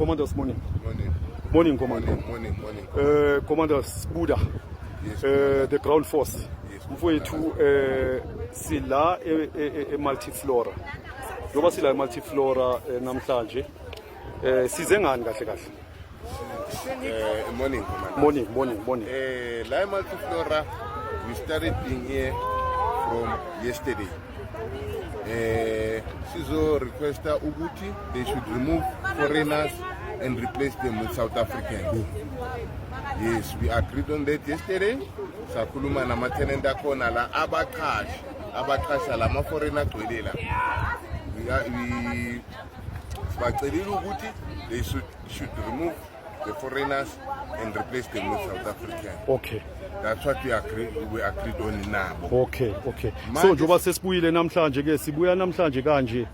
Commanders, morning. Morning. Morning, Commander. Morning. Commanders, Buddha. Yes. The ground force. Yes. Mfowethu sila multiflora. Njoba sila multiflora namhlanje. Size ngani kahle kahle? Morning, Commander. Morning. La multiflora, we started being here from yesterday. Sizo requesta Uguti, they should remove foreigners and replace them with South Africans. Yes, we agreed on that yesterday. Sakuluma na matenenda kona la abakasha la ma foreigner kwelela. We Uguti, they should remove the foreigners and replace them with South Africans. Okay. That's what we agreed on now. Okay. So njoba sesibuyile namhlanje ke sibuya namhlanje kanje.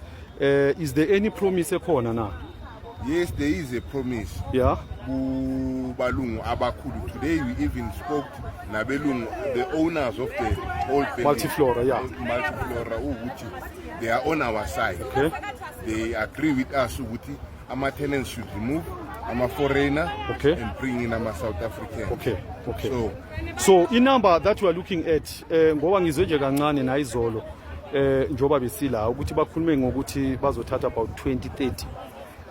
Is there any promise ekhona na? Yes, there is a promise. Yeah. Balungu abakhulu. Today we even spoke na belungu, the owners of the old Multiflora, yeah. Multiflora, Uguti. They are on our side. Okay. They agree with us Uguti. Our tenants should remove a foreigner, okay, and bring in a South African. Okay. So in number that we are looking at, ngoba ngizwe nje kancane na izolo njoba besila ukuthi bakhulume ngokuthi bazothatha about 2030.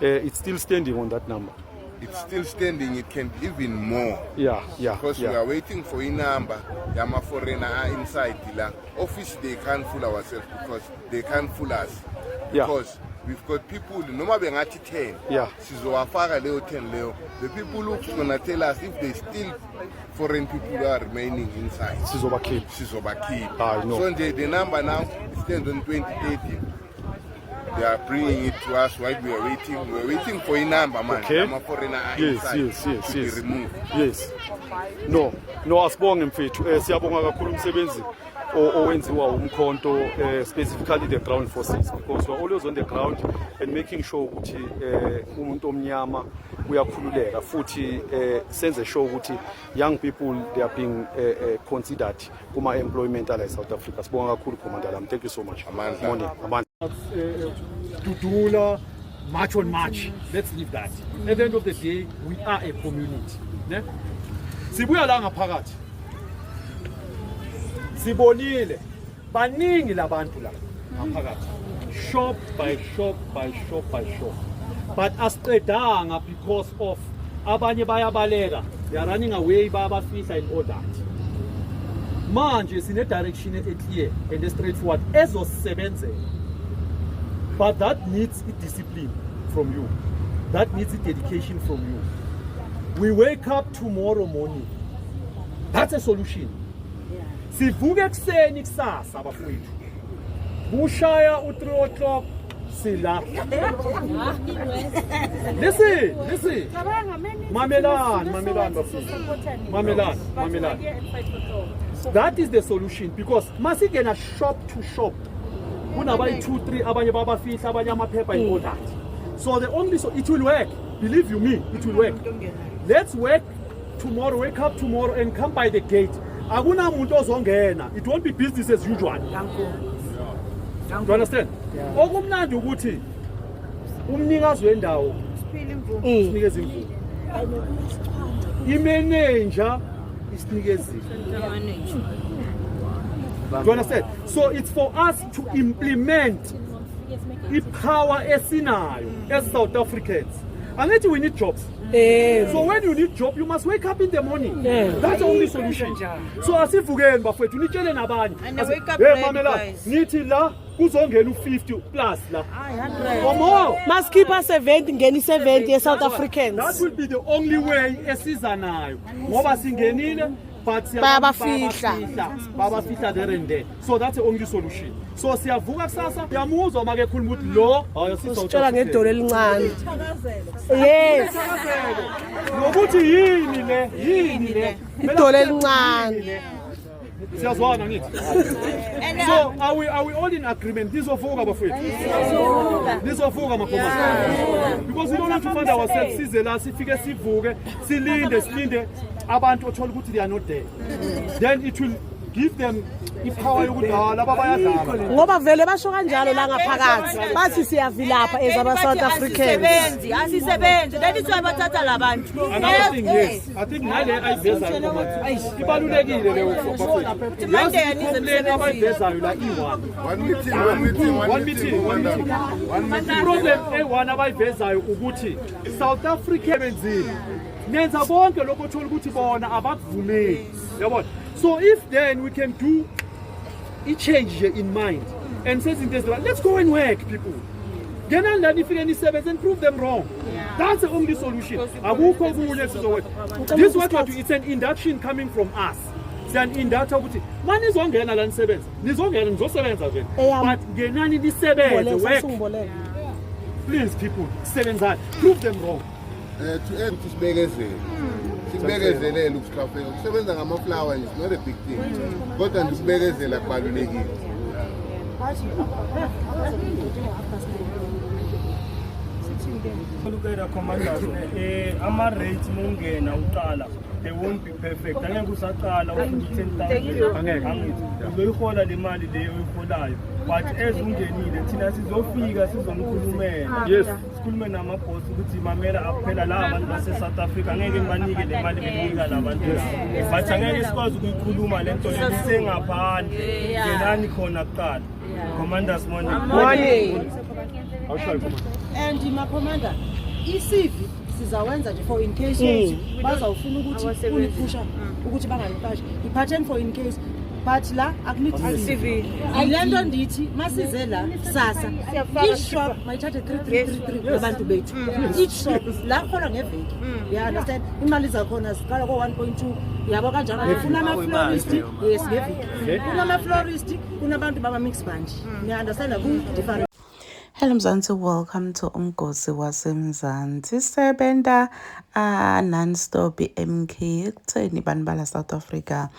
It's still standing on that number. It's still standing. It can be even more. Yeah. Because we are waiting for a number. Yama foreigner are inside the office. They can't fool ourselves because they can't fool us. Because we've got people. No matter what 10. Yeah. Sizowafaka leo 10 leo. The people who's gonna tell us if they still foreign people are remaining inside. Sizobakhipa. I know. So the number now stands on 2030. They are bringing it to us while we are waiting. We are waiting for a number, man. Okay. Yes. To be removed. Yes. No, asibonge mfethu. Siyabonga kakhulu umsebenzi owenziwa umkhonto, specifically the ground forces, because we are always on the ground and making sure ukuthi umuntu omnyama uyakhululeka futhi senze sure ukuthi young people they are being considered kuma employment ala South Africa. Sibonga kakhulu Commander Lam. Thank you so much. Morning. Dudula, march on march. Let's leave that. At the end of the day, we are a community. Ne? Sibuya la ngaphakathi. Sibonile baningi labantu la ngaphakathi. Shop by shop. But asiqedanga because of abanye bayabaleka. They are running away bayabafisa and all that. Manje sine direction clear and straightforward ezosebenzela. But that needs a discipline from you. That needs a dedication from you. We wake up tomorrow morning. That's a solution. Sivuke ekseni kusasa bafowethu. Kushaya u3 o'clock sila. Listen. Mamelani bafowethu. Mamelani. That is the solution because masigena shop to shop. Kunabayi 2-3 abanye babafihla abanye amaphepha and all that. So the only it will work. Believe you me, it will work. Let's work tomorrow, wake up tomorrow and come by the gate. Akuna muntu ozongena. It won't be business as usual. Do you understand? Okumnandi ukuthi umnikazi wendawo sinikeza imvumo. Imanager isinikeza imvumo. Do you understand? So it's for us to implement the power esinayo as South Africans. And then we need jobs. So when you need job, you must wake up in the morning. That's the only solution. So asivukeni bafethu nitshele nabanye. Hey nithi la kuzongena u50 plus la. 100. Must keep us 70 ngeni 70 South Africans. That will be the only way esizanayo. Ngoba singenile but babafihla there and there. So that's the only solution. So siyavuka kusasa yamuzwa make khuluma ukuthi lo sicela ngedolo elincane. Yes. Ngokuthi yini le idolo elincane. Siyazwana ngithi. So are we all in agreement? Lizovuka bafethu. Lizovuka makhoma. Because we don't want to find ourselves size la sifike sivuke silinde abantu othola ukuthi they are not there. Then it will give them ipower yokudlala ababayadlala. ngoba vele basho kanjalo la ngaphakathi bathi siyavilapha ezaba-South Africans. Asisebenzi that is why bathatha labantu. Another thing, yes, I think nale ayivezayo ibalulekile leyo complain abayivezayo la i-1 One meeting. problem eyi-1 abayivezayo ukuthi South Africa benzile nenza bonke lokho othola ukuthi bona abakuvumeli yabona. So if then we can do i-change in mind and say let's go and work people. Ngenani lani ifike nisebenze and prove them wrong. That's the only solution. Akukho okunye sizokwenza. This is what it's an induction coming from us. Siyan-inducta ukuthi manizongena la nisebenza nizongena nizosebenza vele but ngenani nisebenze work. Please people sebenzani, prove them wrong. To end sibekezelele ukusihlafeka ukusebenza ngama-flower is not a big thing kodwa nje ukubekezela kubalulekile. Look commanders, ama-rates mungena uqala they won't be perfect. Angeke usaqala ufike 10,000 uzoyihola le mali leyo oyiholayo but as ungenile thina sizofika sizomkhulumela sikhulume namabhosi ukuthi mamela aphela la abantu base-South Africa angeke ngibanike le mali benika la bantu but angeke sikwazi ukuyikhuluma le nto lesengaphandle ngenani khona kuqala. Commanders morning. And ma-commander, i-CV sizawenza nje for in case bazawufuna ukuthi uniphusha ukuthi banganiqashi i-pattern for in case but la akunidi CV. Le nto ndithi masize la kusasa each shop mayithathe 3333 abantu bethu each shop la khona ngeveki ya understand imali zakhona ziqala ko-1.2 yabo kanjalo ngifuna ama-florist yes ngeveki kunama-florist kunabantu bama-mix band niya-understand ku-different. Hello Mzansi, welcome to Umgosi waseMzansi. Sebenta non-stop MK ekutheni banibala South Africa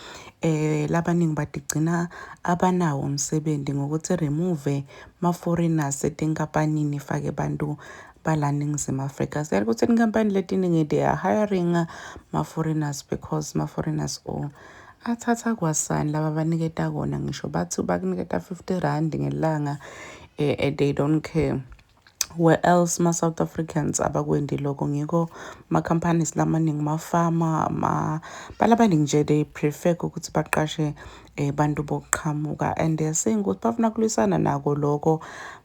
labaningi badigcina abanawo umsebenzi ngokuthi remove ma-foreigners etinkampanini ifake bantu bala Ningizimu Afrika. Siyari ukuthi inkampani letiningi they are hiring ma-foreigners because ma-foreigners athatha kwasani laba baniketa kona ngisho bathi bakuniketa 50 rand ngelanga. They don't care. Where else ma-South Africans abakwendi lokho ngiko ma-companies lamaningi ma-farmer balabaningi nje they prefer ukuthi baqashe bantu bokuqhamuka and they're saying ukuthi bafuna kulwisana nako lokho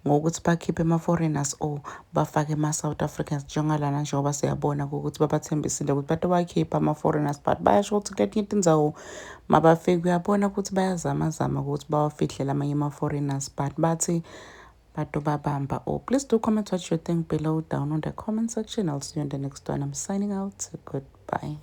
ngokuthi bakhiphe ama-foreigners bafake ma-South Africans njengalana njengoba siyabona ukuthi babathembisile ukuthi bathi bakhipha ama-foreigners but bayasho ukuthi kuletinye indzawo mabafike uyabona ukuthi bayazama ukuthi bawafihle amanye ama-foreigners but bathi Bamba. Please do comment what you think below down on the comment section. I'll see you in the next one. I'm signing out. Goodbye.